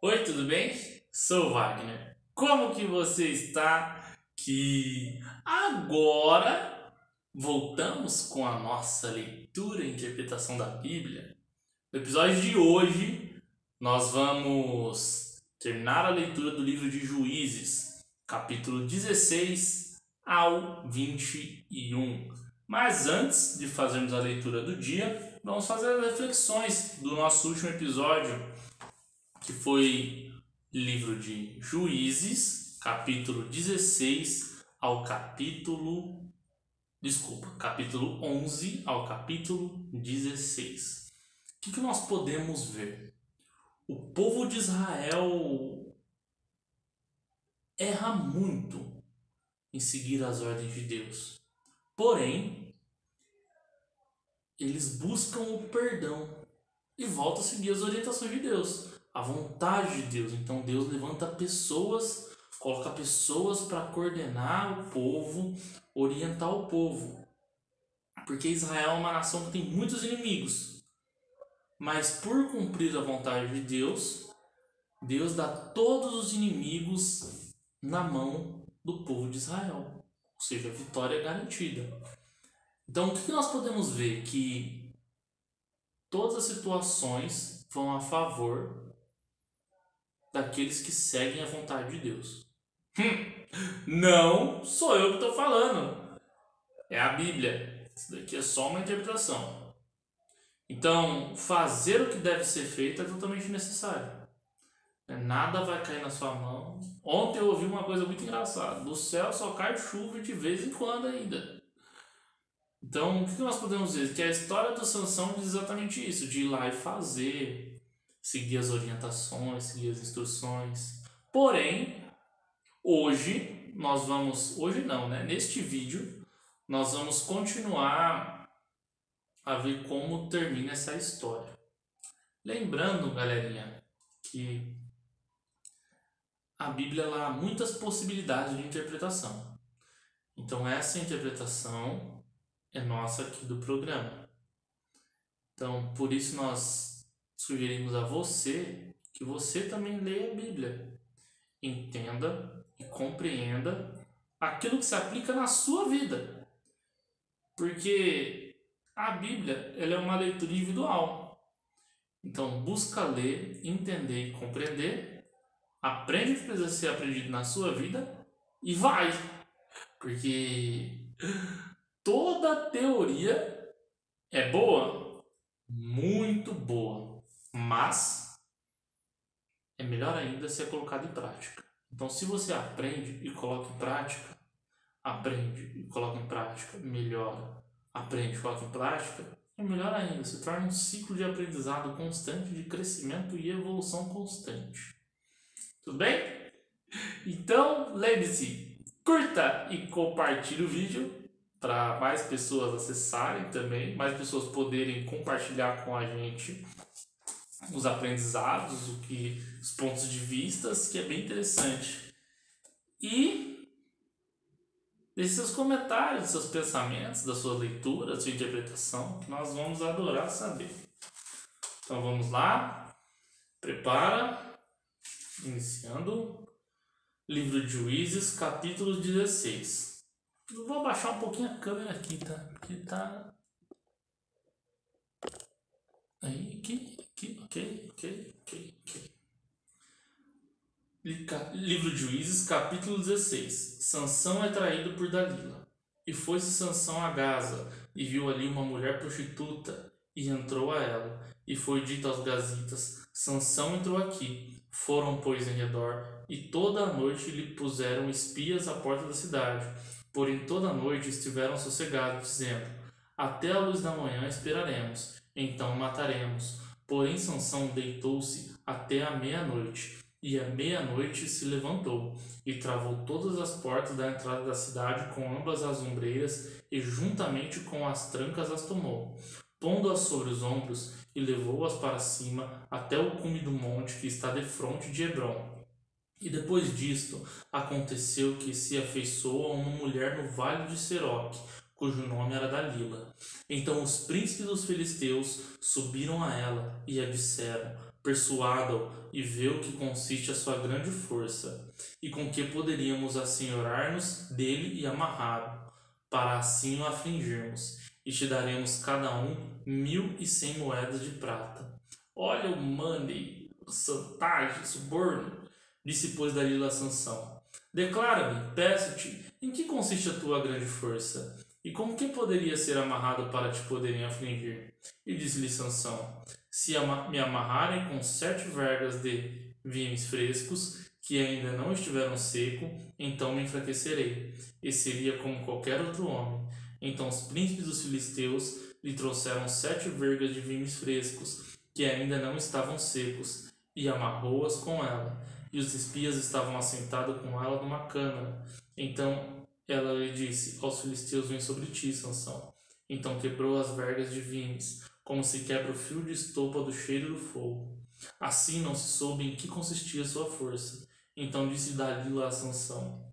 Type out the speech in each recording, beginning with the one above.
Oi, tudo bem? Sou o Wagner. Como que você está? Que agora voltamos com a nossa leitura e interpretação da Bíblia. No episódio de hoje, nós vamos terminar a leitura do livro de Juízes, capítulo 16 ao 21. Mas antes de fazermos a leitura do dia, vamos fazer as reflexões do nosso último episódio, que foi livro de Juízes, capítulo 16 ao capítulo 11 ao capítulo 16. O que nós podemos ver? O povo de Israel erra muito em seguir as ordens de Deus. Porém, eles buscam o perdão e voltam a seguir as orientações de Deus, a vontade de Deus. Então Deus levanta pessoas, coloca pessoas para coordenar o povo, orientar o povo. Porque Israel é uma nação que tem muitos inimigos. Mas por cumprir a vontade de Deus, Deus dá todos os inimigos na mão do povo de Israel. Ou seja, a vitória é garantida. Então o que nós podemos ver? Que todas as situações vão a favor daqueles que seguem a vontade de Deus. Não sou eu que estou falando. É a Bíblia. Isso daqui é só uma interpretação. Então, fazer o que deve ser feito é totalmente necessário. Nada vai cair na sua mão. Ontem eu ouvi uma coisa muito engraçada. Do céu só cai chuva de vez em quando ainda. Então, o que nós podemos dizer? Que a história do Sansão diz exatamente isso. De ir lá e fazer, seguir as orientações, seguir as instruções. Porém, hoje nós vamos... Hoje não, né? Neste vídeo, nós vamos continuar a ver como termina essa história. Lembrando, galerinha, que a Bíblia ela há muitas possibilidades de interpretação. Então essa interpretação é nossa aqui do programa. Então por isso nós sugerimos a você que você também leia a Bíblia. Entenda e compreenda aquilo que se aplica na sua vida. Porque a Bíblia ela é uma leitura individual. Então busca ler, entender e compreender. Aprende o que precisa ser aprendido na sua vida e vai. Porque toda teoria é boa, muito boa, mas é melhor ainda ser colocada em prática. Então se você aprende e coloca em prática, aprende e coloca em prática, melhora, aprende e coloca em prática, é melhor ainda, se torna um ciclo de aprendizado constante, de crescimento e evolução constante. Tudo bem? Então, lembre-se, curta e compartilhe o vídeo para mais pessoas acessarem também, mais pessoas poderem compartilhar com a gente os aprendizados, os pontos de vista, que é bem interessante. E deixe seus comentários, seus pensamentos, da sua leitura, da sua interpretação, que nós vamos adorar saber. Então vamos lá, prepara, iniciando. Livro de Juízes, capítulo 16. Eu vou abaixar um pouquinho a câmera aqui, tá? Porque tá... Aí, aqui, ok. Livro de Juízes, capítulo 16. Sansão é traído por Dalila. E foi-se Sansão a Gaza, e viu ali uma mulher prostituta, e entrou a ela. E foi dito aos gazitas: Sansão entrou aqui. Foram, pois, em redor, e toda a noite lhe puseram espias à porta da cidade. Porém toda a noite estiveram sossegados, dizendo: até a luz da manhã esperaremos, então mataremos. Porém Sansão deitou-se até a meia-noite, e à meia-noite se levantou, e travou todas as portas da entrada da cidade com ambas as ombreiras, e juntamente com as trancas as tomou, pondo-as sobre os ombros, e levou-as para cima até o cume do monte que está defronte de Hebrom. E depois disto, aconteceu que se afeiçoou a uma mulher no vale de Seroque, cujo nome era Dalila. Então os príncipes dos filisteus subiram a ela e a disseram: persuada-o e vê o que consiste a sua grande força, e com que poderíamos assenhorar-nos dele e amarrá-lo, para assim o afligirmos, e te daremos cada um 1.100 moedas de prata. Olha o money, chantagem, suborno, disse pois Dalila a Sansão. Declara-me, peço-te, em que consiste a tua grande força, e como que poderia ser amarrado para te poderem afligir? E disse-lhe Sansão, se me amarrarem com 7 vergas de vimes frescos, que ainda não estiveram secos, então me enfraquecerei, e seria como qualquer outro homem. Então os príncipes dos filisteus lhe trouxeram 7 vergas de vimes frescos, que ainda não estavam secos, e amarrou-as com ela. E os espias estavam assentados com ela numa câmara. Então ela lhe disse, aos filisteus vem sobre ti, Sansão. Então quebrou as vergas de vimes, como se quebra o fio de estopa do cheiro do fogo. Assim não se soube em que consistia sua força. Então disse Dalila a Sansão,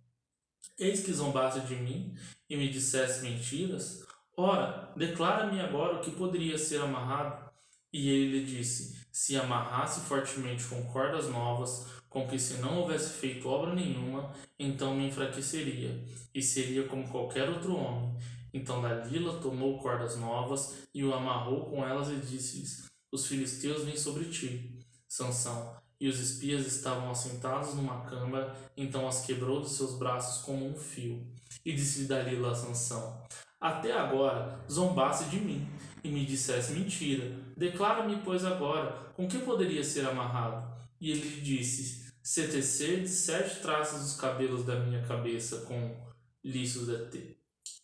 eis que zombaste de mim e me disseste mentiras? Ora, declara-me agora o que poderia ser amarrado. E ele lhe disse, se amarrasse fortemente com cordas novas, com que se não houvesse feito obra nenhuma, então me enfraqueceria, e seria como qualquer outro homem. Então Dalila tomou cordas novas e o amarrou com elas e disse-lhes, os filisteus vêm sobre ti, Sansão. E os espias estavam assentados numa câmara, então as quebrou dos seus braços como um fio. E disse-lhe Dalila a Sansão, até agora zombaste de mim, e me disseste mentira. Declara-me, pois, agora, com que poderia ser amarrado? E ele lhe disse, se tecerdes 7 traças dos cabelos da minha cabeça com liços da teia.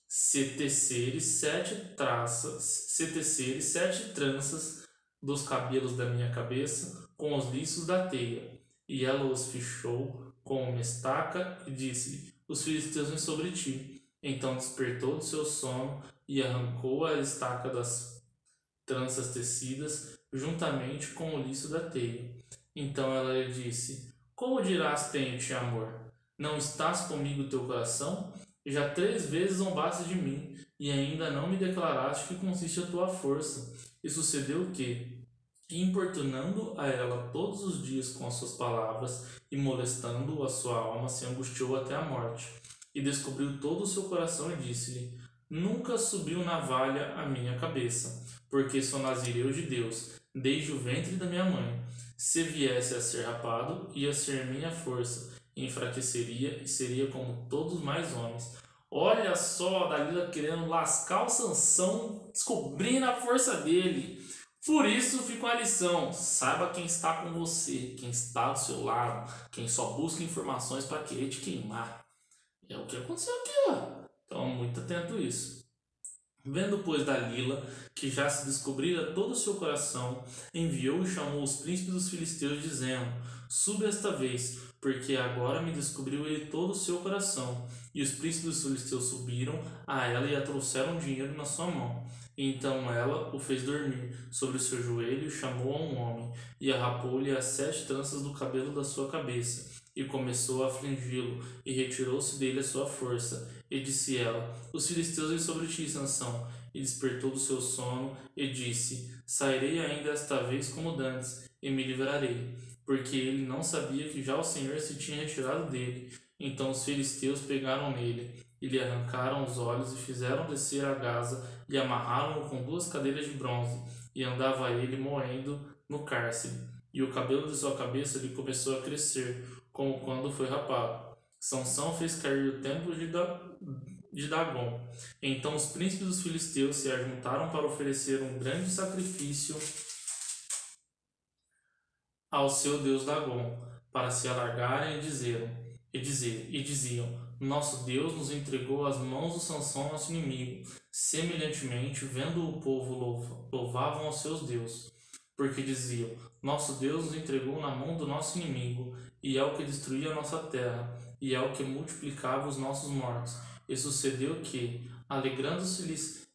Se teceres 7 tranças dos cabelos da minha cabeça com os liços da teia. E ela os fichou com uma estaca e disse-lhe, os filisteus vêm sobre ti. Então despertou do seu sono e arrancou a estaca das tranças tecidas juntamente com o liço da teia. Então ela lhe disse, como dirás tenho-te amor? Não estás comigo teu coração? Já 3 vezes zombaste de mim, e ainda não me declaraste que consiste a tua força. E sucedeu que, importunando a ela todos os dias com as suas palavras, e molestando a sua alma, se angustiou até a morte. E descobriu todo o seu coração e disse-lhe, nunca subiu navalha a minha cabeça, porque sou nazireu de Deus, desde o ventre da minha mãe. Se viesse a ser rapado, ia ser minha força, e enfraqueceria e seria como todos os mais homens. Olha só a Dalila querendo lascar o Sansão, descobrindo a força dele. Por isso fica uma lição, saiba quem está com você, quem está ao seu lado, quem só busca informações para querer te queimar. É o que aconteceu aqui, ó. Então, muito atento a isso. Vendo, pois, Dalila, que já se descobrira todo o seu coração, enviou e chamou os príncipes dos filisteus, dizendo, suba esta vez, porque agora me descobriu ele todo o seu coração. E os príncipes dos filisteus subiram a ela e a trouxeram dinheiro na sua mão. E então ela o fez dormir sobre o seu joelho e chamou a um homem, e arrapou-lhe as 7 tranças do cabelo da sua cabeça. E começou a afligi-lo, e retirou-se dele a sua força. E disse ela, os filisteus vêm sobre ti, Sansão. E despertou do seu sono, e disse, sairei ainda esta vez como dantes, e me livrarei. Porque ele não sabia que já o Senhor se tinha retirado dele. Então os filisteus pegaram nele, e lhe arrancaram os olhos, e fizeram descer a Gaza, e amarraram-o com 2 cadeiras de bronze, e andava ele moendo no cárcere. E o cabelo de sua cabeça lhe começou a crescer, como quando foi rapado. Sansão fez cair o templo de Dagom. Então os príncipes dos filisteus se ajuntaram para oferecer um grande sacrifício ao seu deus Dagom, para se alargarem e diziam, nosso Deus nos entregou às mãos do Sansão, nosso inimigo. Semelhantemente, vendo o povo, louvavam aos seus deuses, porque diziam, nosso Deus nos entregou na mão do nosso inimigo, e é o que destruía a nossa terra, e é o que multiplicava os nossos mortos. E sucedeu que, alegrando-se-lhes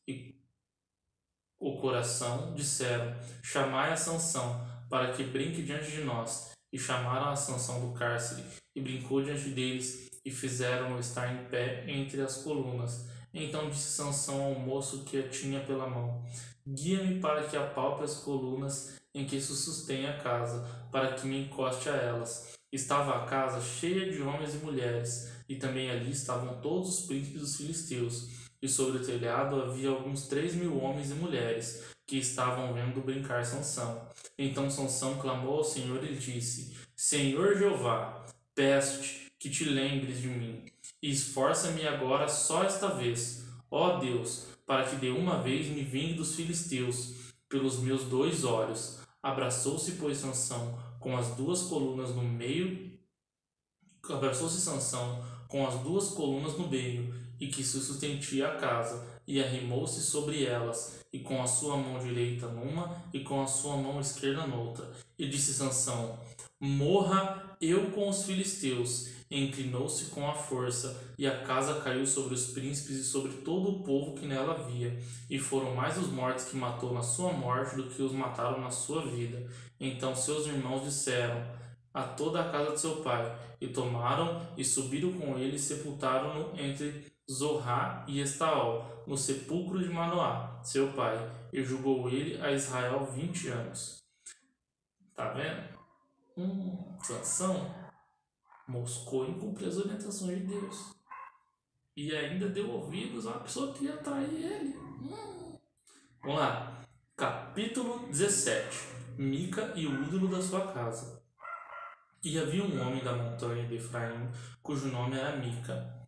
o coração, disseram, chamai a Sansão, para que brinque diante de nós. E chamaram a Sansão do cárcere, e brincou diante deles, e fizeram-no estar em pé entre as colunas. Então disse Sansão ao moço que a tinha pela mão, guia-me para que apalpe as colunas, em que se sustém a casa, para que me encoste a elas. Estava a casa cheia de homens e mulheres, e também ali estavam todos os príncipes dos filisteus. E sobre o telhado havia alguns 3.000 homens e mulheres, que estavam vendo brincar Sansão. Então Sansão clamou ao Senhor e disse: Senhor Jeová, peço-te que te lembres de mim, e esforça-me agora só esta vez, ó Deus, para que de uma vez me vingue dos filisteus pelos meus 2 olhos. Abraçou-se, pois, Sansão com as 2 colunas no meio, abraçou-se Sansão com as 2 colunas no meio, e que se sustentia a casa, e arrimou-se sobre elas, e com a sua mão direita numa, e com a sua mão esquerda noutra. E disse Sansão: Morra eu com os filisteus. E inclinou-se com a força, e a casa caiu sobre os príncipes e sobre todo o povo que nela havia. E foram mais os mortos que matou na sua morte do que os mataram na sua vida. Então seus irmãos disseram a toda a casa de seu pai, e tomaram e subiram com ele e sepultaram-no entre Zorá e Estaol, no sepulcro de Manoá, seu pai, e julgou ele a Israel 20 anos. Tá vendo? Sansão moscou em cumprir as orientações de Deus. E ainda deu ouvidos a uma pessoa que ia trair ele. Vamos lá. Capítulo 17. Mica e o ídolo da sua casa. E havia um homem da montanha de Efraim, cujo nome era Mica,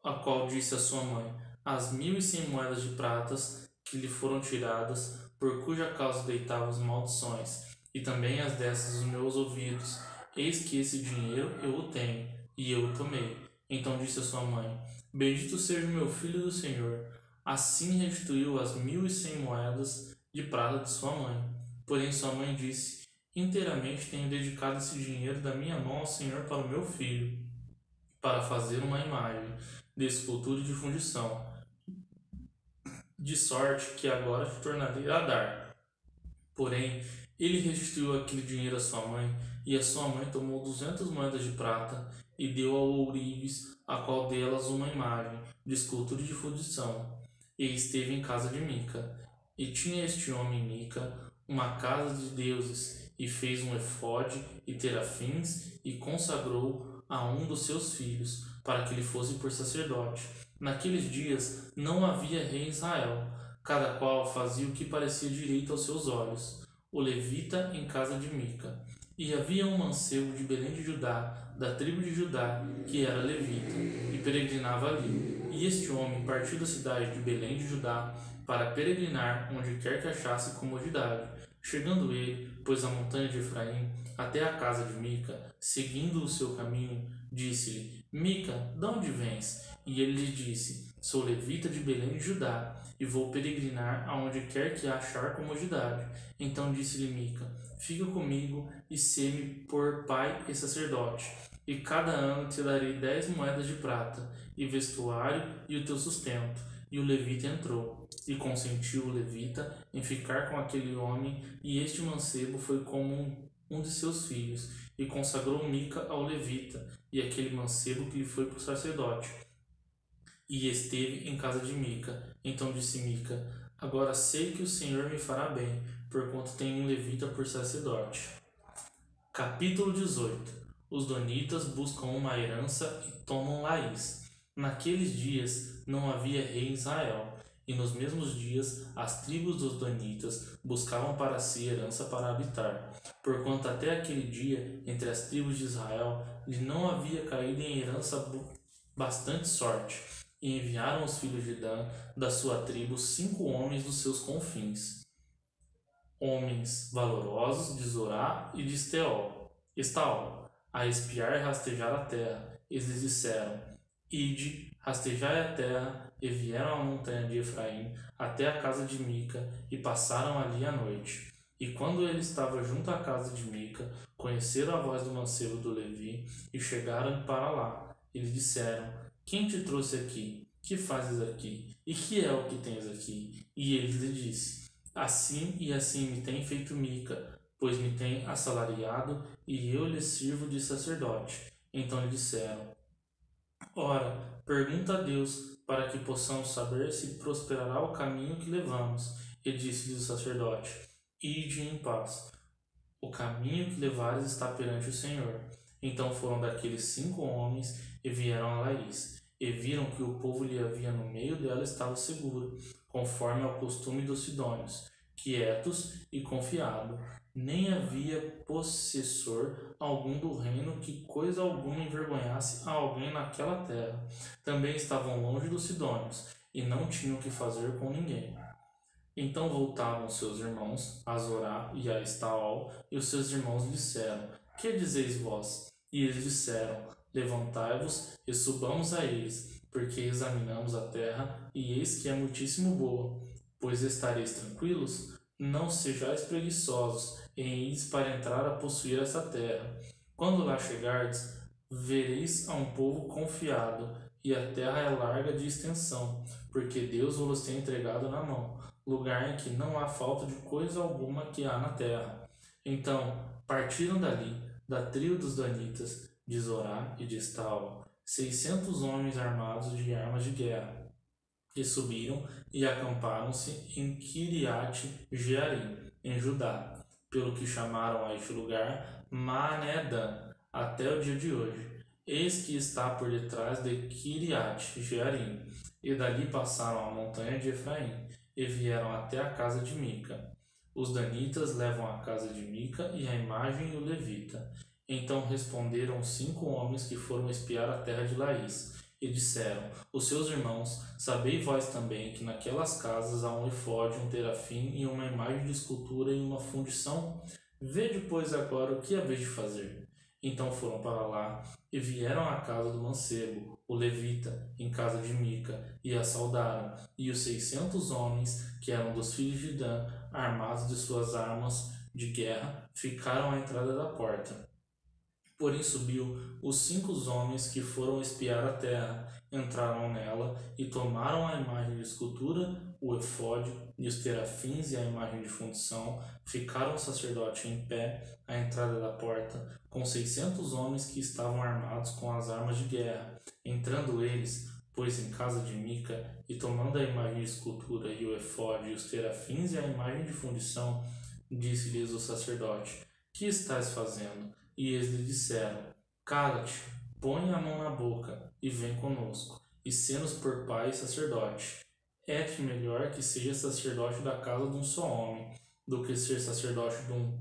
a qual disse à sua mãe: As 1.100 moedas de pratas que lhe foram tiradas, por cuja causa deitava as maldições, e também as dessas os meus ouvidos. Eis que esse dinheiro eu o tenho, e eu o tomei. Então disse a sua mãe: Bendito seja o meu filho do Senhor. Assim restituiu as 1.100 moedas de prata de sua mãe. Porém sua mãe disse: Inteiramente tenho dedicado esse dinheiro da minha mão ao Senhor para o meu filho, para fazer uma imagem de escultura e de fundição, de sorte que agora te tornarei a dar. Porém, ele restituiu aquele dinheiro à sua mãe, e a sua mãe tomou 200 moedas de prata e deu ao ourives, a qual delas uma imagem de escultura e de fundição, e esteve em casa de Mica. E tinha este homem Mica uma casa de deuses, e fez um efode e terafins, e consagrou a um dos seus filhos, para que ele fosse por sacerdote. Naqueles dias não havia rei em Israel, cada qual fazia o que parecia direito aos seus olhos. O levita em casa de Mica. E havia um mancebo de Belém de Judá, da tribo de Judá, que era levita, e peregrinava ali. E este homem partiu da cidade de Belém de Judá para peregrinar onde quer que achasse comodidade. Chegando ele, pois, a montanha de Efraim, até a casa de Mica, seguindo o seu caminho, disse-lhe: Mica, de onde vens? E ele lhe disse: Sou levita de Belém de Judá, e vou peregrinar aonde quer que achar comodidade. Então disse-lhe Mica: Fica comigo e sê-me por pai e sacerdote, e cada ano te darei 10 moedas de prata, e vestuário e o teu sustento. E o levita entrou, e consentiu o levita em ficar com aquele homem, e este mancebo foi como um de seus filhos, e consagrou Mica ao levita, e aquele mancebo que lhe foi por sacerdote. E esteve em casa de Mica. Então disse Mica: Agora sei que o Senhor me fará bem, porquanto tenho um levita por sacerdote. Capítulo 18. Os donitas buscam uma herança e tomam Laís. Naqueles dias não havia rei em Israel, e nos mesmos dias as tribos dos donitas buscavam para si herança para habitar, porquanto até aquele dia entre as tribos de Israel lhe não havia caído em herança bastante sorte. E enviaram os filhos de Dan da sua tribo 5 homens dos seus confins, homens valorosos de Zorá e de Estaol, a espiar e rastejar a terra. Eles lhes disseram: Ide, rastejai a terra, e vieram à montanha de Efraim até a casa de Mica, e passaram ali a noite. E quando ele estava junto à casa de Mica, conheceram a voz do mancebo do Levi, e chegaram para lá. Eles disseram: Quem te trouxe aqui? Que fazes aqui? E que é o que tens aqui? E ele lhe disse: Assim e assim me tem feito Mica, pois me tem assalariado, e eu lhe sirvo de sacerdote. Então lhe disseram: Ora, pergunta a Deus, para que possamos saber se prosperará o caminho que levamos. E disse-lhe o sacerdote: Ide em paz. o caminho que levares está perante o Senhor. Então foram daqueles 5 homens e vieram a Laís, e viram que o povo lhe havia no meio dela estava seguro, conforme ao costume dos sidônios, quietos e confiado. Nem havia possessor algum do reino que coisa alguma envergonhasse a alguém naquela terra. Também estavam longe dos sidônios, e não tinham que fazer com ninguém. Então voltavam seus irmãos a Zorá e a Estaol, e os seus irmãos disseram: Que dizeis vós? E eles disseram: Levantai-vos e subamos a eles, porque examinamos a terra, e eis que é muitíssimo boa. Pois estareis tranquilos? Não sejais preguiçosos, em ides para entrar a possuir essa terra. Quando lá chegardes, vereis a um povo confiado, e a terra é larga de extensão, porque Deus vos tem entregado na mão, lugar em que não há falta de coisa alguma que há na terra. Então partiram dali, da tribo dos danitas, de Zorá e de Estaol, 600 homens armados de armas de guerra, e subiram e acamparam-se em Kiriat-Jearim, em Judá, pelo que chamaram a este lugar Manedã, até o dia de hoje. Eis que está por detrás de Kiriat-Jearim, e dali passaram a montanha de Efraim, e vieram até a casa de Mica. Os danitas levam a casa de Mica e a imagem e o levita. Então responderam os 5 homens que foram espiar a terra de Laís, e disseram: Os seus irmãos, sabei vós também que naquelas casas há um efode, um terafim e uma imagem de escultura e uma fundição? Vede, pois, agora o que haveis de fazer. Então foram para lá e vieram à casa do mancebo, o levita, em casa de Mica, e a saudaram. E os 600 homens, que eram dos filhos de Dan, armados de suas armas de guerra, ficaram à entrada da porta. Porém subiu os 5 homens que foram espiar a terra, entraram nela e tomaram a imagem de escultura, o efode e os terafins e a imagem de fundição. Ficaram o sacerdote em pé à entrada da porta, com 600 homens que estavam armados com as armas de guerra. Entrando eles, pois em casa de Mica, e tomando a imagem de escultura e o efode e os terafins e a imagem de fundição, disse-lhes o sacerdote: Que estás fazendo? E eles lhe disseram: Cala-te, põe a mão na boca e vem conosco, e sê-nos por pai e sacerdote. É-te melhor que seja sacerdote da casa de um só homem, do que ser sacerdote de uma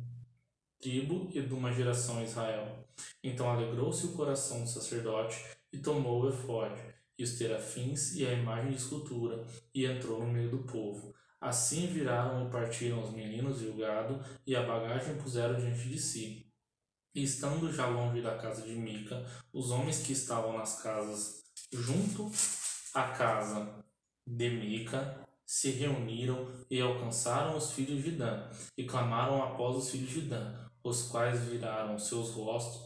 tribo e de uma geração em Israel. Então alegrou-se o coração do sacerdote, e tomou o efode, e os terafins e a imagem de escultura, e entrou no meio do povo. Assim viraram e partiram os meninos e o gado, e a bagagem puseram diante de si. E estando já longe da casa de Mica, os homens que estavam nas casas junto à casa de Mica se reuniram e alcançaram os filhos de Dan, e clamaram após os filhos de Dan, os quais viraram seus rostos,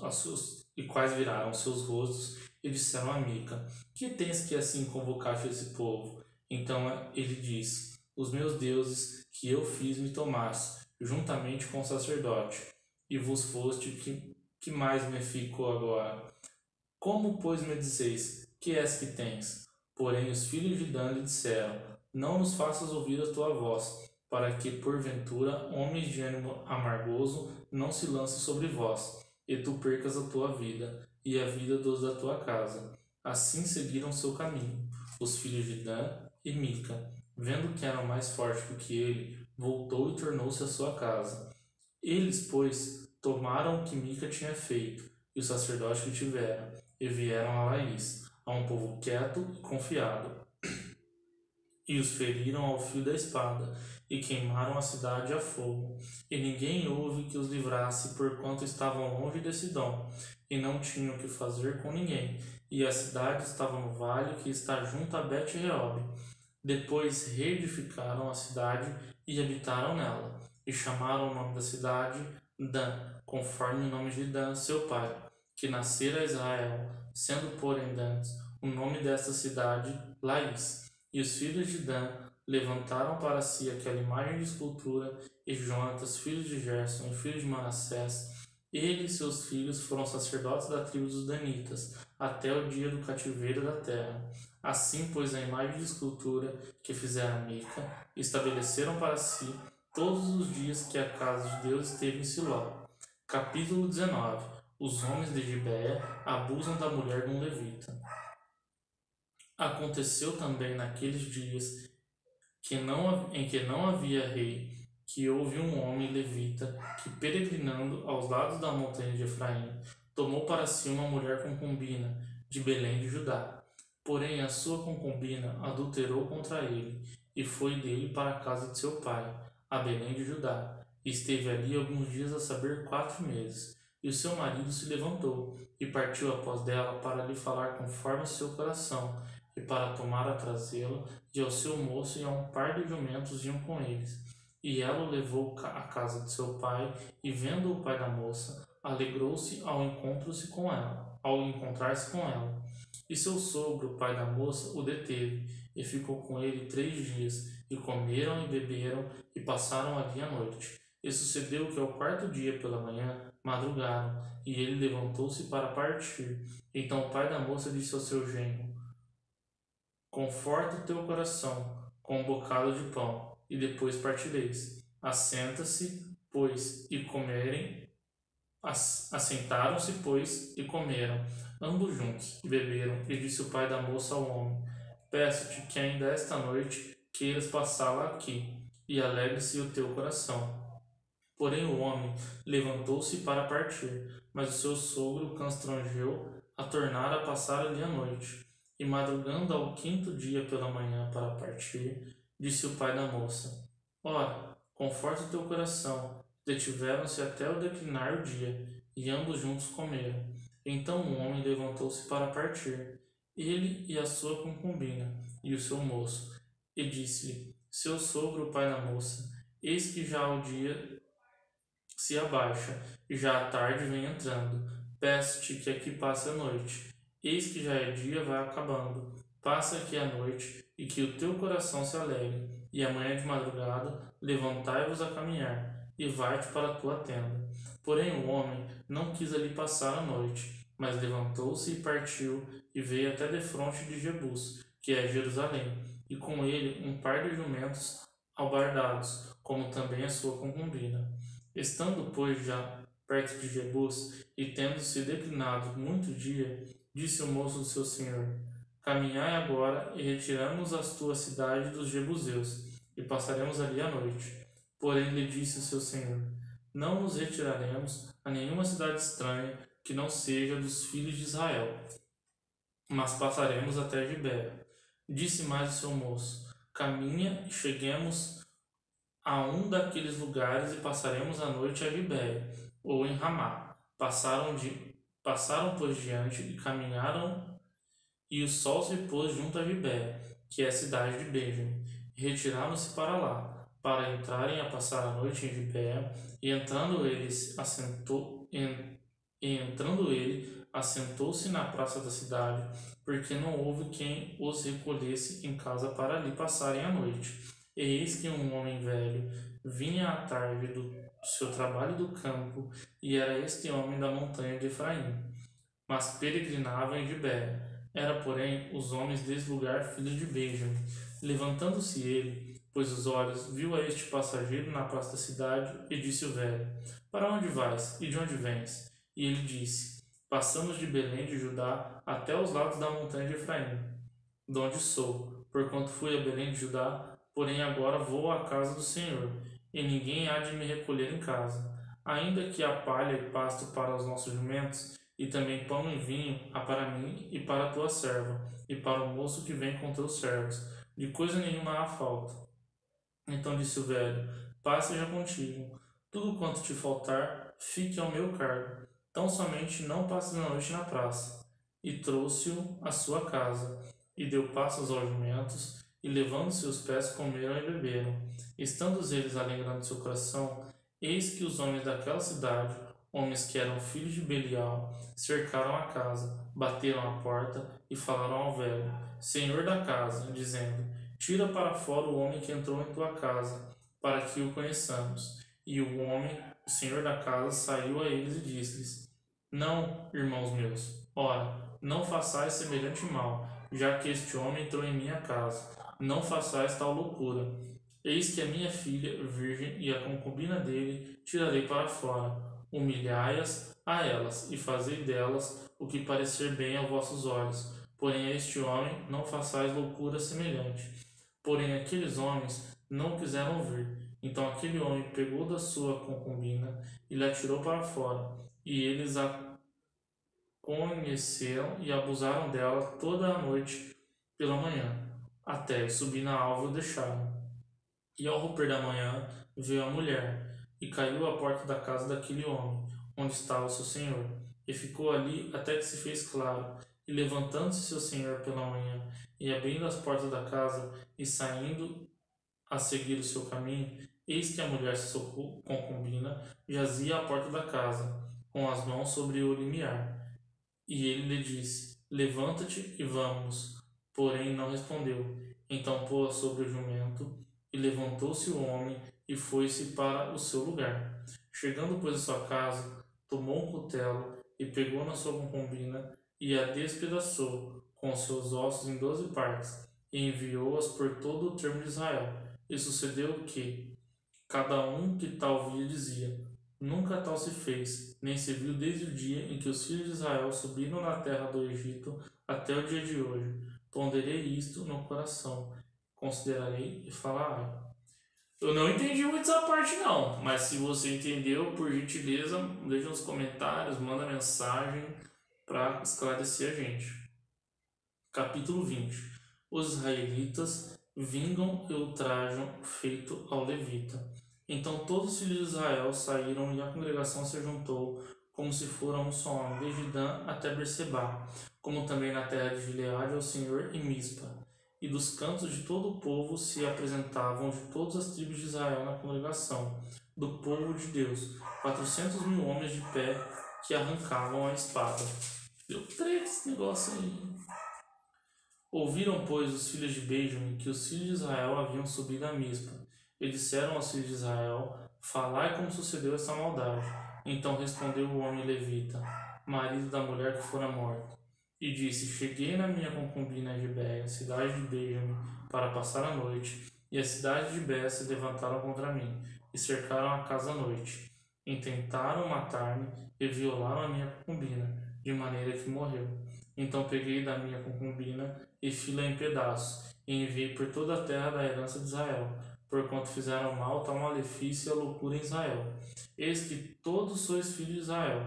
e disseram a Mica: Que tens que assim convocaste esse povo? Então ele disse: Os meus deuses que eu fiz me tomaste, juntamente com o sacerdote. E vos foste, que mais me ficou agora? Como, pois, me dizeis, que és que tens? Porém os filhos de Dan lhe disseram: Não nos faças ouvir a tua voz, para que, porventura, homens de ânimo amargoso não se lancem sobre vós, e tu percas a tua vida, e a vida dos da tua casa. Assim seguiram seu caminho. Os filhos de Dan e Mica, vendo que eram mais fortes do que ele, voltou e tornou-se à sua casa. Eles, pois, tomaram o que Mica tinha feito, e o sacerdote que tiveram, e vieram a Laís, a um povo quieto e confiado, e os feriram ao fio da espada, e queimaram a cidade a fogo. E ninguém houve que os livrasse, porquanto estavam longe de Sidom, e não tinham o que fazer com ninguém, e a cidade estava no vale que está junto a Bet-Reob. Depois reedificaram a cidade e habitaram nela, e chamaram o nome da cidade Dan, conforme o nome de Dan, seu pai, que nascera a Israel, sendo porém dantes o nome desta cidade Laís. E os filhos de Dan levantaram para si aquela imagem de escultura, e Jonatas, filho de Gerson, filho de Manassés, ele e seus filhos foram sacerdotes da tribo dos Danitas, até o dia do cativeiro da terra. Assim, pois, a imagem de escultura que fizera Mica, estabeleceram para si todos os dias que a casa de Deus esteve em Siló. Capítulo 19. Os homens de Gibeá abusam da mulher de um levita. Aconteceu também naqueles dias em que não havia rei, que houve um homem levita que, peregrinando aos lados da montanha de Efraim, tomou para si uma mulher concubina de Belém de Judá. Porém, a sua concubina adulterou contra ele e foi dele para a casa de seu pai, a Belém de Judá. Esteve ali alguns dias, a saber, 4 meses. E o seu marido se levantou e partiu após dela para lhe falar conforme o seu coração, e para tomar a trazê-la, e ao seu moço e a um par de jumentos iam com eles. E ela o levou à casa de seu pai, e vendo o pai da moça, alegrou-se ao encontrar-se com ela. E seu sogro, o pai da moça, o deteve, e ficou com ele 3 dias, e comeram e beberam, e passaram ali a noite. E sucedeu que ao 4º dia pela manhã madrugaram, e ele levantou-se para partir. Então o pai da moça disse ao seu genro: Conforta o teu coração com um bocado de pão, e depois partireis. Assenta-se, pois, e comerem. Assentaram-se, pois, e comeram, ambos juntos, e beberam. E disse o pai da moça ao homem: Peço-te que ainda esta noite queiras passá-la aqui, e alegre-se o teu coração. Porém o homem levantou-se para partir, mas o seu sogro o constrangeu a tornar a passar ali a noite. E madrugando ao 5º dia pela manhã para partir, disse o pai da moça: Ora, conforta o teu coração. Detiveram-se até o declinar o dia, e ambos juntos comeram. Então o homem levantou-se para partir, ele e a sua concubina, e o seu moço. E disse-lhe seu sogro, o pai da moça: Eis que já o dia se abaixa, e já a tarde vem entrando. Peço-te que aqui passe a noite. Eis que já é dia, vai acabando. Passa aqui a noite, e que o teu coração se alegre. E amanhã de madrugada, levantai-vos a caminhar, e vai-te para a tua tenda. Porém o homem não quis ali passar a noite, mas levantou-se e partiu, e veio até defronte de Jebus, que é Jerusalém, e com ele um par de jumentos albardados, como também a sua concubina. Estando, pois, já perto de Jebus, e tendo-se declinado muito dia, disse o moço do seu senhor: Caminhai agora, e retiramos a tua cidade dos jebuseus, e passaremos ali a noite. Porém lhe disse o seu senhor: Não nos retiraremos a nenhuma cidade estranha que não seja dos filhos de Israel, mas passaremos até Gibeá. Disse mais o seu moço: Caminha e cheguemos a um daqueles lugares e passaremos a noite a Gibeá, ou em Ramá. Passaram pois diante e caminharam, e o sol se pôs junto a Gibeá, que é a cidade de Benjamim. E retiraram-se para lá, para entrarem a passar a noite em Gibeá, e entrando ele, assentou-se na praça da cidade, porque não houve quem os recolhesse em casa para ali passarem a noite. E eis que um homem velho vinha à tarde do seu trabalho do campo, e era este homem da montanha de Efraim, mas peregrinava em Gibeá. Era, porém, os homens desse lugar filhos de Benjamim. Levantando-se ele, pôs os olhos, viu a este passageiro na praça da cidade, e disse o velho: Para onde vais, e de onde vens? E ele disse: Passamos de Belém de Judá até os lados da montanha de Efraim, de onde sou, porquanto fui a Belém de Judá, porém agora vou à casa do Senhor, e ninguém há de me recolher em casa. Ainda que há palha e pasto para os nossos jumentos, e também pão e vinho há para mim e para a tua serva, e para o moço que vem com teus servos. De coisa nenhuma há falta. Então disse o velho: Paz seja contigo. Tudo quanto te faltar, fique ao meu cargo. Tão somente não passes a noite na praça. E trouxe-o à sua casa, e deu passos aos jumentos, e levando seus pés comeram e beberam. Estando eles alegrando seu coração, eis que os homens daquela cidade, homens que eram filhos de Belial, cercaram a casa, bateram à porta e falaram ao velho, senhor da casa, dizendo: Tira para fora o homem que entrou em tua casa, para que o conheçamos. E o homem, o senhor da casa, saiu a eles e disse-lhes: Não, irmãos meus, ora, não façais semelhante mal, já que este homem entrou em minha casa. Não façais tal loucura. Eis que a minha filha, virgem, e a concubina dele tirarei para fora. humilhai-as a elas, e fazei delas o que parecer bem aos vossos olhos. Porém, a este homem não façais loucura semelhante. Porém, aqueles homens não quiseram ouvir. Então aquele homem pegou da sua concubina e lhe atirou para fora. E eles a conheceram e abusaram dela toda a noite pela manhã, até subir na alva o deixaram. E ao romper da manhã veio a mulher, e caiu à porta da casa daquele homem, onde estava seu senhor, e ficou ali até que se fez claro. E levantando-se seu senhor pela manhã, e abrindo as portas da casa, e saindo a seguir o seu caminho, eis que a mulher, sua concubina, jazia à porta da casa, com as mãos sobre o limiar. E ele lhe disse: Levanta-te e vamos. Porém não respondeu. Então pô-la sobre o jumento, e levantou-se o homem, e foi-se para o seu lugar. Chegando, pois, à sua casa, tomou um cutelo, e pegou na sua concubina, e a despedaçou, com os seus ossos em 12 partes, e enviou-as por todo o termo de Israel. E sucedeu que cada um que tal via dizia: Nunca tal se fez, nem se viu desde o dia em que os filhos de Israel subiram na terra do Egito até o dia de hoje. Ponderei isto no coração, considerarei e falarei. Eu não entendi muito essa parte não, mas se você entendeu, por gentileza, deixa nos comentários, manda mensagem para esclarecer a gente. Capítulo 20. Os israelitas vingam e ultrajam feito ao levita. Então todos os filhos de Israel saíram, e a congregação se juntou, como se fora um só homem, desde Dan até Berseba, como também na terra de Gileade ao Senhor em Mispa. E dos cantos de todo o povo se apresentavam de todas as tribos de Israel na congregação, do povo de Deus, 400.000 homens de pé que arrancavam a espada. Deu treta esse negócio aí. Ouviram, pois, os filhos de Benjamim que os filhos de Israel haviam subido a Mispa, e disseram aos filhos de Israel: Falai como sucedeu essa maldade. Então respondeu o homem levita, marido da mulher que fora morta, e disse: Cheguei na minha concubina Gibeia, cidade de Benjamim, para passar a noite, e a cidade de Gibeia se levantaram contra mim, e cercaram a casa à noite. Intentaram matar-me, e violaram a minha concubina, de maneira que morreu. Então peguei da minha concubina, e fi-la em pedaços, e enviei por toda a terra da herança de Israel, porquanto fizeram mal, tal malefício e a loucura em Israel. Eis que todos sois filhos de Israel.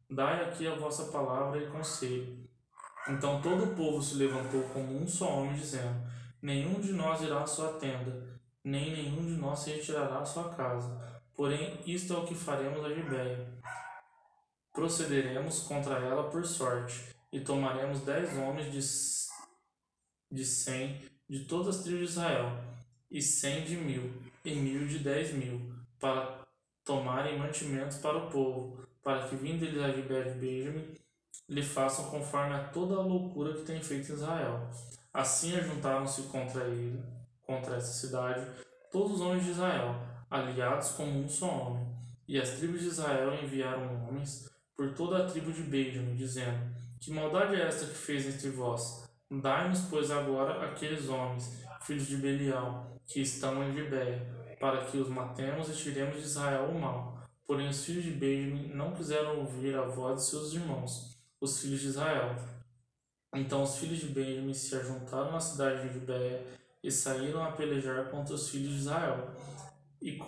Dai aqui a vossa palavra e conselho. Então todo o povo se levantou como um só homem, dizendo: Nenhum de nós irá à sua tenda, nem nenhum de nós se retirará à sua casa. Porém, isto é o que faremos a Gibeia. Procederemos contra ela por sorte, e tomaremos 10 homens de 100 de todas as tribos de Israel, e 100 de 1.000, e 1.000 de 10.000, para tomarem mantimentos para o povo, para que, vindo eles a Gibeia de Benjamim, lhe façam conforme a toda a loucura que tem feito Israel. Assim ajuntaram-se contra ele, contra essa cidade, todos os homens de Israel, aliados como um só homem. E as tribos de Israel enviaram homens por toda a tribo de Benjamim, dizendo: Que maldade é esta que fez entre vós? Dai-nos, pois, agora aqueles homens, filhos de Belial, que estão em Gibeia, para que os matemos e tiremos de Israel o mal. Porém os filhos de Benjamim não quiseram ouvir a voz de seus irmãos, os filhos de Israel. Então os filhos de Benjamim se ajuntaram na cidade de Gibeia e saíram a pelejar contra os filhos de Israel. E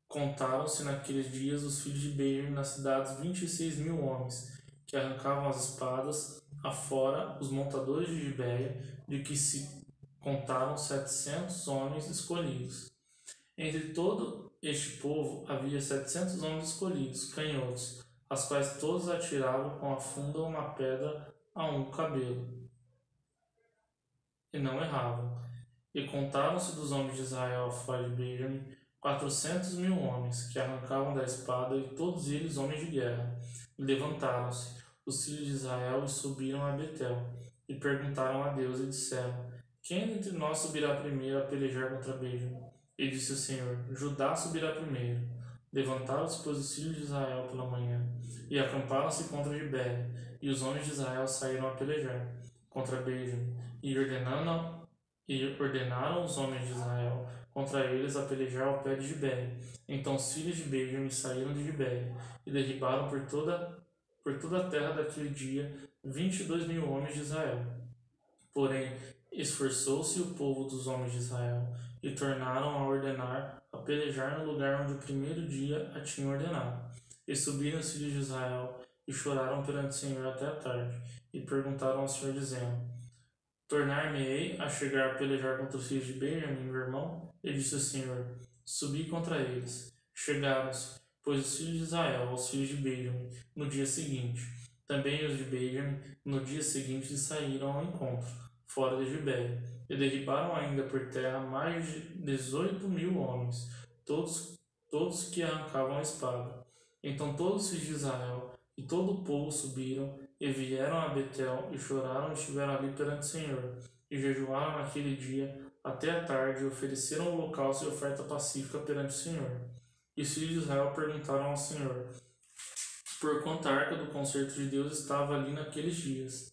contaram-se naqueles dias os filhos de Benjamim nas cidades 26.000 homens, que arrancavam as espadas, afora os montadores de Gibeia, de que se contaram 700 homens escolhidos. Entre todo este povo havia 700 homens escolhidos, canhotos, as quais todos atiravam com a funda uma pedra a um cabelo, e não erravam. E contaram-se dos homens de Israel fora de Benjamim 400.000 homens, que arrancavam da espada, e todos eles homens de guerra. E levantaram-se os filhos de Israel e subiram a Betel, e perguntaram a Deus, e disseram: Quem dentre nós subirá primeiro a pelejar contra Benjamim? E disse o Senhor: Judá subirá primeiro. Levantaram-se, pois, os filhos de Israel pela manhã, e acamparam-se contra Gibeia, e os homens de Israel saíram a pelejar contra Benjamim, e e ordenaram os homens de Israel contra eles a pelejar ao pé de Gibeia. Então os filhos de Benjamim saíram de Gibeia e derribaram por toda a terra daquele dia 22.000 homens de Israel. Porém, esforçou-se o povo dos homens de Israel e tornaram a ordenar a pelejar no lugar onde o primeiro dia a tinham ordenado. E subiram os filhos de Israel e choraram perante o Senhor até a tarde, e perguntaram ao Senhor, dizendo: Tornar-me-ei a chegar a pelejar contra os filhos de Benjamim, meu irmão? E disse o Senhor: Subi contra eles. Chegaram-se, pois, os filhos de Israel aos filhos de Benjamim no dia seguinte. Também os de Benjamim no dia seguinte lhes saíram ao encontro, fora de Gibeia, e derribaram ainda por terra mais de 18.000 homens, todos que arrancavam a espada. Então todos os filhos de Israel e todo o povo subiram e vieram a Betel e choraram e estiveram ali perante o Senhor, e jejuaram naquele dia até a tarde e ofereceram holocausto e oferta pacífica perante o Senhor. E os filhos de Israel perguntaram ao Senhor porquanto a arca do concerto de Deus estava ali naqueles dias.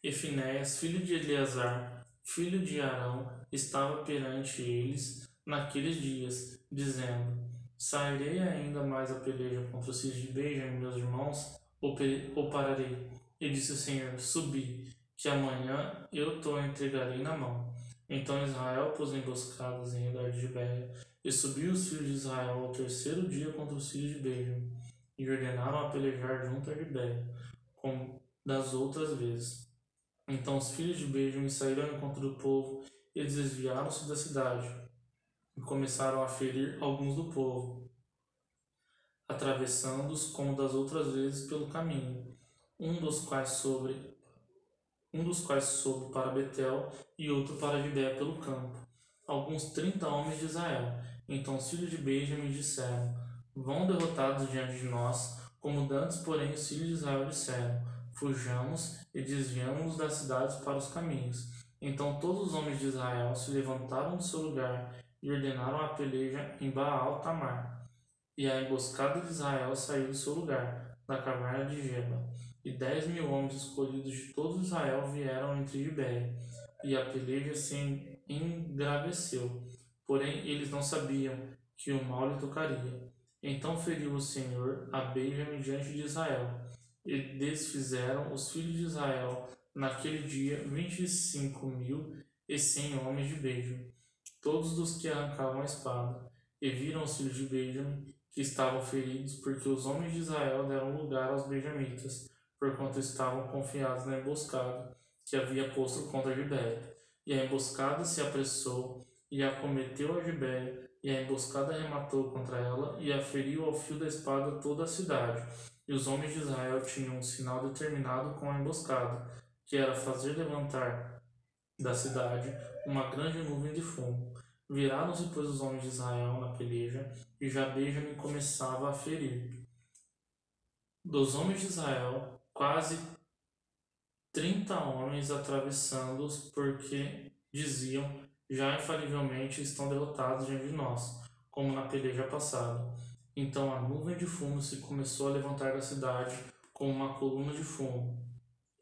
E Finéias, filho de Eleazar, filho de Arão, estava perante eles naqueles dias, dizendo: Sairei ainda mais a peleja contra os filhos de Benjamim, meus irmãos, ou pararei? E disse o Senhor: Subi, que amanhã eu te entregarei na mão. Então Israel pôs emboscadas em redor de Gibeia, e subiu os filhos de Israel ao terceiro dia contra os filhos de Benjamim, e ordenaram a pelejar junto a Gibeia, como das outras vezes. Então os filhos de Benjamim saíram ao encontro do povo e desviaram-se da cidade, e começaram a ferir alguns do povo, atravessando-os como das outras vezes pelo caminho, um dos quais soube para Betel e outro para Gibeia pelo campo, alguns 30 homens de Israel. Então os filhos de Benjamim disseram: Vão derrotados diante de nós, como dantes, porém os filhos de Israel disseram: Fujamos e desviamos-nos das cidades para os caminhos. Então todos os homens de Israel se levantaram do seu lugar e ordenaram a peleja em Baal-Tamar. E a emboscada de Israel saiu do seu lugar, da caverna de Geba. E 10.000 homens escolhidos de todo Israel vieram entre Gibeia, e a peleja se engraveceu. Porém eles não sabiam que o mal lhe tocaria. Então feriu o Senhor a Benjamim diante de Israel, e desfizeram os filhos de Israel naquele dia 25.100 homens de Benjamim, todos dos que arrancavam a espada. E viram os filhos de Benjamim que estavam feridos, porque os homens de Israel deram lugar aos benjamitas, porquanto estavam confiados na emboscada que havia posto contra Gibeia. E a emboscada se apressou e acometeu a Gibeia, e a emboscada arrematou contra ela e a feriu ao fio da espada toda a cidade. E os homens de Israel tinham um sinal determinado com a emboscada, que era fazer levantar da cidade uma grande nuvem de fumo. Viraram-se, pois, os homens de Israel na peleja, e já Benjamim começava a ferir. Dos homens de Israel, quase 30 homens atravessando-os, porque diziam: já infalivelmente estão derrotados diante de nós, como na peleja passada. Então a nuvem de fumo se começou a levantar da cidade como uma coluna de fumo.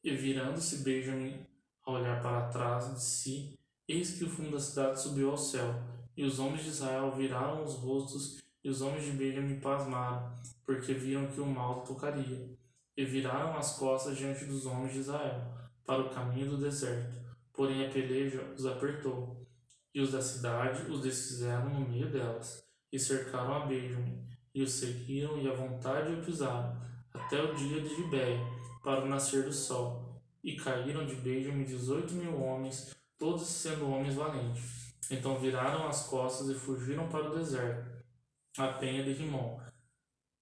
E virando-se Benjamim a olhar para trás de si, eis que o fumo da cidade subiu ao céu. E os homens de Israel viraram os rostos, e os homens de Benjamim pasmaram, porque viram que o mal tocaria. E viraram as costas diante dos homens de Israel, para o caminho do deserto. Porém a peleja os apertou, e os da cidade os desfizeram no meio delas, e cercaram a Benjamim, e os seguiram, e à vontade o pisaram, até o dia de Gibeia, para o nascer do sol. E caíram de Benjamim 18.000 homens, todos sendo homens valentes. Então viraram as costas e fugiram para o deserto, a penha de Rimon.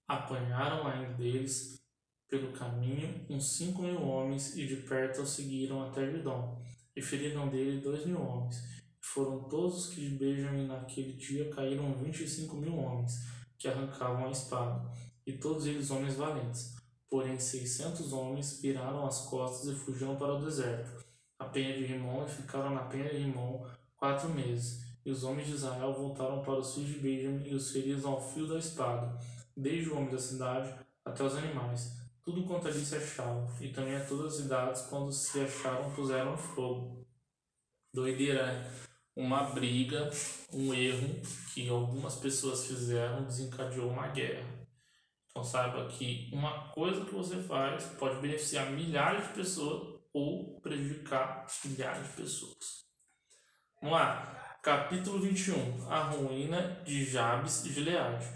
Apanharam ainda deles pelo caminho uns 5.000 homens, e de perto os seguiram até Gidom, e feriram dele 2.000 homens. E foram todos os que de Benjamim naquele dia caíram 25.000 homens, que arrancavam a espada, e todos eles homens valentes. Porém 600 homens viraram as costas e fugiram para o deserto, a penha de Rimon, e ficaram na penha de Rimon 4 meses. E os homens de Israel voltaram para os filhos de Benjamim e os feriram ao fio da espada, desde o homem da cidade até os animais. Tudo quanto ali se achava, e também a todas as cidades, quando se acharam, puseram fogo. Doideira, né? uma briga, um erro que algumas pessoas fizeram desencadeou uma guerra. Então saiba que uma coisa que você faz pode beneficiar milhares de pessoas ou prejudicar milhares de pessoas. Vamos lá, capítulo 21, a ruína de Jabes e Gileade.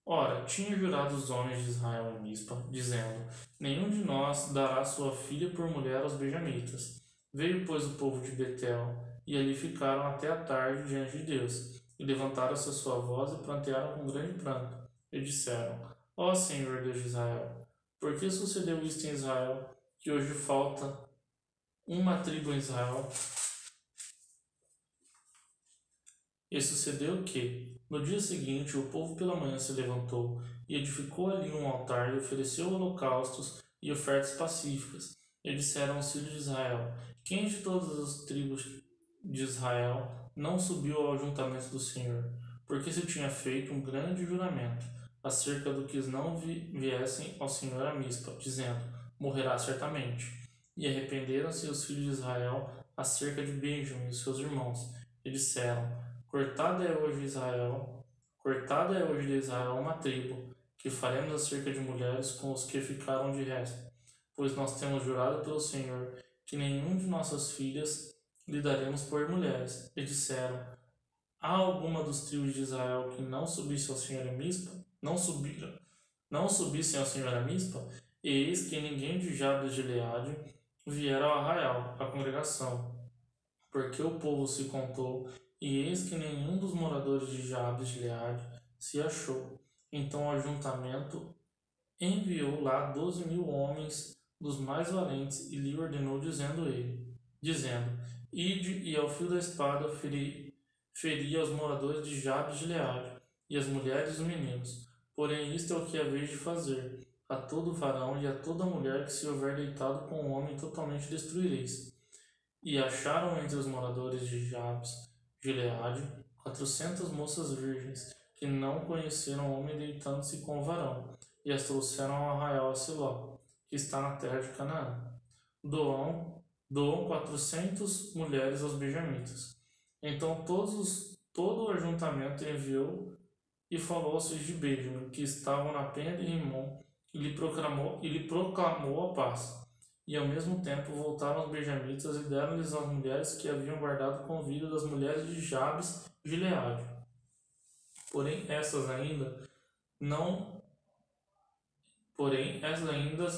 Ora, tinha jurado os homens de Israel em Mispa, dizendo: nenhum de nós dará sua filha por mulher aos benjamitas. Veio, pois, o povo de Betel, e ali ficaram até a tarde diante de Deus, e levantaram-se a sua voz e prantearam com grande pranto, e disseram: ó Senhor Deus de Israel, por que sucedeu isto em Israel, que hoje falta uma tribo em Israel? E sucedeu que, no dia seguinte, o povo pela manhã se levantou e edificou ali um altar e ofereceu holocaustos e ofertas pacíficas. E disseram aos filhos de Israel: quem de todas as tribos de Israel não subiu ao ajuntamento do Senhor? Porque se tinha feito um grande juramento acerca do que não viessem ao Senhor a Mispa, dizendo: morrerá certamente. E arrependeram-se os filhos de Israel acerca de Benjamim e seus irmãos, e disseram: cortada é hoje de Israel uma tribo, que faremos acerca de mulheres com os que ficaram de resto. Pois nós temos jurado pelo Senhor que nenhum de nossas filhas lhe daremos por mulheres. E disseram: há alguma dos tribos de Israel que não subisse ao Senhor a Mispa? Não subissem ao Senhor a Mispa? E eis que ninguém de Jabes de Gileade viera ao arraial, a congregação, porque o povo se contou, e eis que nenhum dos moradores de Jabes de Gileade se achou. Então o ajuntamento enviou lá 12.000 homens dos mais valentes, e lhe ordenou, dizendo: ide e ao fio da espada feri aos moradores de Jabes de Gileade, e as mulheres e os meninos. Porém isto é o que haveis de fazer: a todo varão e a toda mulher que se houver deitado com um homem totalmente destruireis. E acharam entre os moradores de Jabes, Gileade, 400 moças virgens, que não conheceram homem deitando-se com o varão, e as trouxeram ao arraial a Siló, que está na terra de Canaã. Doam 400 mulheres aos benjamitas. Então todo o ajuntamento enviou e falou aos filhos de Benjamim, que estavam na penha de Rimon, e lhe proclamou a paz. E ao mesmo tempo voltaram os benjamitas e deram-lhes as mulheres que haviam guardado com vida das mulheres de Jabes e Gileade. Porém, essas ainda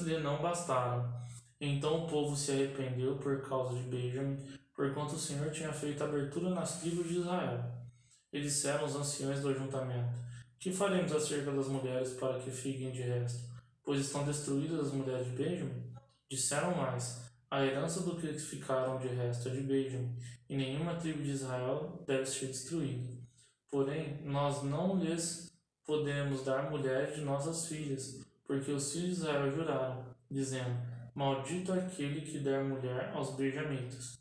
lhe não bastaram. Então o povo se arrependeu por causa de Benjamim, porquanto o Senhor tinha feito abertura nas tribos de Israel. E disseram os anciões do ajuntamento: que faremos acerca das mulheres para que fiquem de resto? Pois estão destruídas as mulheres de Benjamim? Disseram mais: a herança do que ficaram de resto é de Benjamim, e nenhuma tribo de Israel deve ser destruída. Porém, nós não lhes podemos dar mulheres de nossas filhas, porque os filhos de Israel juraram, dizendo: maldito aquele que der mulher aos benjamitas.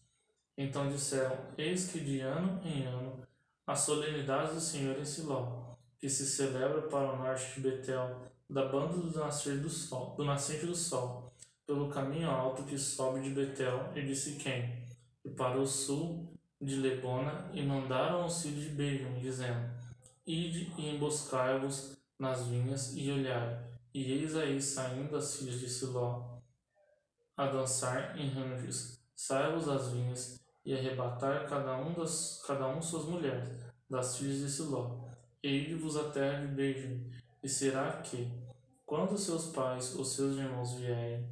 Então disseram: eis que de ano em ano a solenidade do Senhor em Siló, que se celebra para o norte de Betel, da banda do nascente do sol, pelo caminho alto que sobe de Betel e de Siquém, e para o sul de Lebona, e mandaram os filhos de Benjamim, dizendo: ide e emboscai-vos nas vinhas e olhai, e eis aí saindo as filhas de Siló a dançar em ranchos. Saia-vos das vinhas e arrebatai cada um suas mulheres das filhas de Siló, e ide-vos à terra de Benjamim. E será que, quando seus pais ou seus irmãos vierem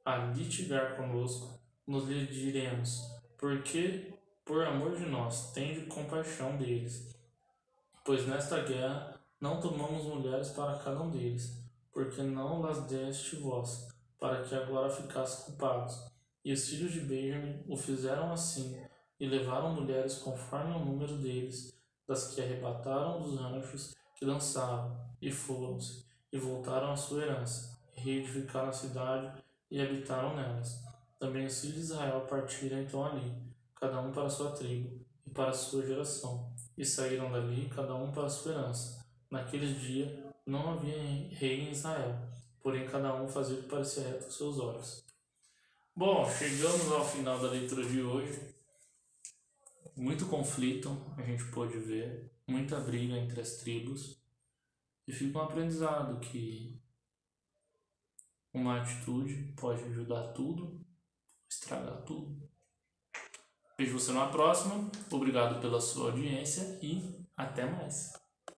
a litigar conosco, nos lhe diremos: porque, por amor de nós, tende compaixão deles, pois nesta guerra não tomamos mulheres para cada um deles, porque não las deste vós, para que agora ficasse culpados. E os filhos de Benjamim o fizeram assim, e levaram mulheres conforme o número deles, das que arrebataram dos ranchos que dançavam, e foram-se, e voltaram à sua herança, e reedificaram a cidade, e habitaram nelas. Também os filhos de Israel partiram então ali, cada um para a sua tribo, e para a sua geração, e saíram dali, cada um para a sua herança. Naqueles dias não havia rei em Israel, porém cada um fazia o que parecia reto aos seus olhos. Bom, chegamos ao final da leitura de hoje. muito conflito a gente pôde ver, muita briga entre as tribos, e fica um aprendizado que uma atitude pode ajudar tudo, estragar tudo. Vejo você numa próxima, obrigado pela sua audiência e até mais.